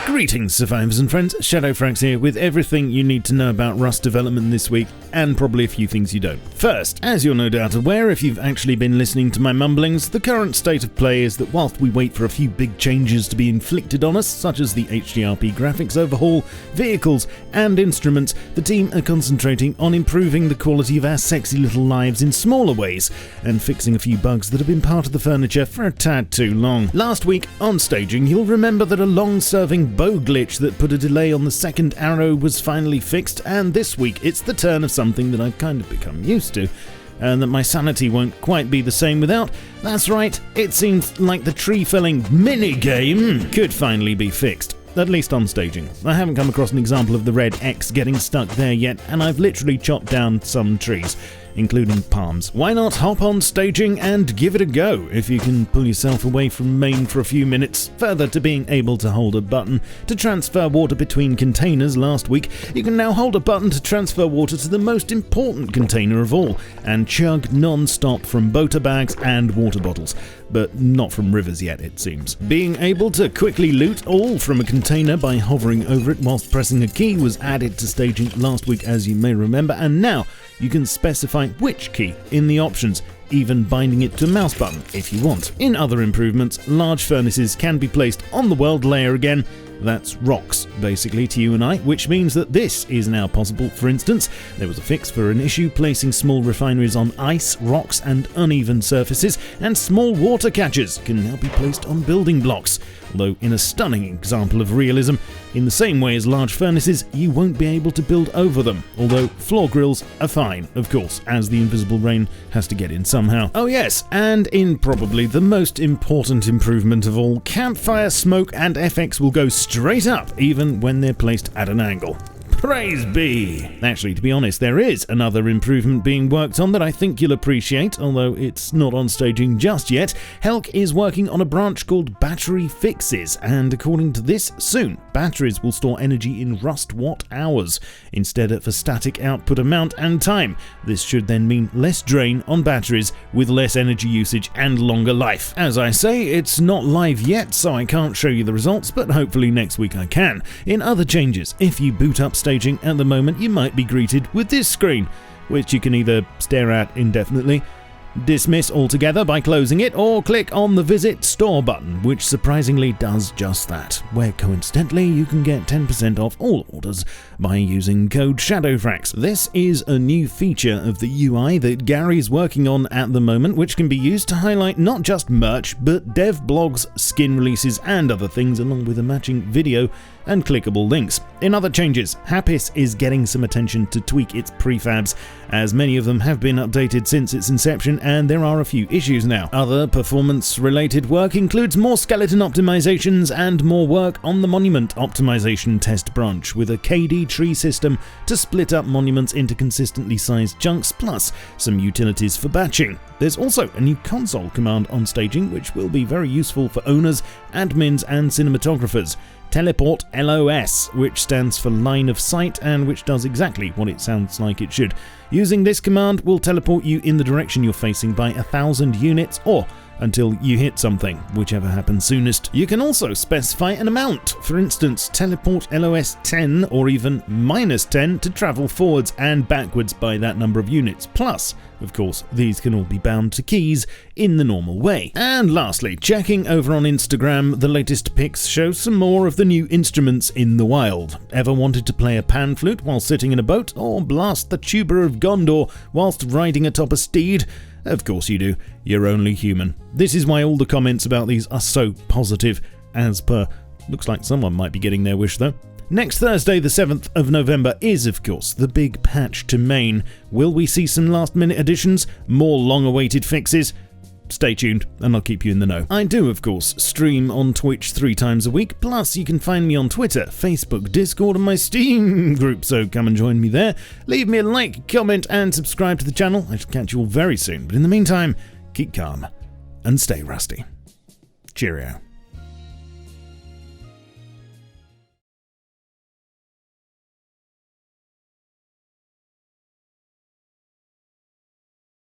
Greetings, survivors and friends, SHADOWFRAX here with everything you need to know about Rust development this week, and probably a few things you don't. First, as you're no doubt aware if you've actually been listening to my mumblings, the current state of play is that whilst we wait for a few big changes to be inflicted on us, such as the HDRP graphics overhaul, vehicles, and instruments, the team are concentrating on improving the quality of our sexy little lives in smaller ways, and fixing a few bugs that have been part of the furniture for a tad too long. Last week, on staging, you'll remember that a long-serving bow glitch that put a delay on the second arrow was finally fixed, and this week it's the turn of something that I've kind of become used to, and that my sanity won't quite be the same without. That's right, it seems like the tree-felling mini-game could finally be fixed. At least on staging. I haven't come across an example of the red X getting stuck there yet, and I've literally chopped down some trees, including palms. Why not hop on staging and give it a go if you can pull yourself away from main for a few minutes? Further to being able to hold a button to transfer water between containers last week, you can now hold a button to transfer water to the most important container of all, and chug non-stop from boater bags and water bottles. But not from rivers yet, it seems. Being able to quickly loot all from a container by hovering over it whilst pressing a key was added to staging last week, as you may remember, and now you can specify which key in the options, even binding it to a mouse button if you want. In other improvements, large furnaces can be placed on the world layer again. That's rocks, basically, to you and I, which means that this is now possible. For instance, there was a fix for an issue placing small refineries on ice, rocks, and uneven surfaces, and small water catchers can now be placed on building blocks. Although in a stunning example of realism, in the same way as large furnaces, you won't be able to build over them, although floor grills are fine, of course, as the invisible rain has to get in somehow. Oh yes, and in probably the most important improvement of all, Campfire Smoke and FX will go straight up, even when they're placed at an angle. Praise be! Actually, to be honest, there is another improvement being worked on that I think you'll appreciate, although it's not on staging just yet. Helk is working on a branch called Battery Fixes, and according to this, soon batteries will store energy in Rust watt hours instead of a static output amount and time. This should then mean less drain on batteries with less energy usage and longer life. As I say, it's not live yet, so I can't show you the results, but hopefully next week I can. In other changes, if you boot up staging at the moment, you might be greeted with this screen, which you can either stare at indefinitely, dismiss altogether by closing it, or click on the Visit Store button, which surprisingly does just that, where coincidentally you can get 10% off all orders by using code SHADOWFRAX. This is a new feature of the UI that Gary's working on at the moment, which can be used to highlight not just merch, but dev blogs, skin releases, and other things, along with a matching video and clickable links. In other changes, Happis is getting some attention to tweak its prefabs, as many of them have been updated since its inception, and there are a few issues now. Other performance-related work includes more skeleton optimizations and more work on the monument optimization test branch, with a KD tree system to split up monuments into consistently sized chunks, plus some utilities for batching. There's also a new console command on staging, which will be very useful for owners, admins, and cinematographers. Teleport LOS, which stands for Line of Sight, and which does exactly what it sounds like it should. Using this command will teleport you in the direction you're facing by 1,000 units, or until you hit something, whichever happens soonest. You can also specify an amount, for instance, teleport LOS 10 or even -10 to travel forwards and backwards by that number of units. Plus, of course, these can all be bound to keys in the normal way. And lastly, checking over on Instagram, the latest pics show some more of the new instruments in the wild. Ever wanted to play a pan flute while sitting in a boat, or blast the tuba of Gondor whilst riding atop a steed? Of course you do, you're only human. This is why all the comments about these are so positive, as per. Looks like someone might be getting their wish though. Next Thursday, the 7th of November, is of course the big patch to main. Will we see some last minute additions? More long awaited fixes? Stay tuned and I'll keep you in the know. I do, of course, stream on Twitch 3 times a week, plus you can find me on Twitter, Facebook, Discord, and my Steam group, so come and join me there. Leave me a like, comment, and subscribe to the channel. I shall catch you all very soon, but in the meantime, keep calm and stay rusty. Cheerio.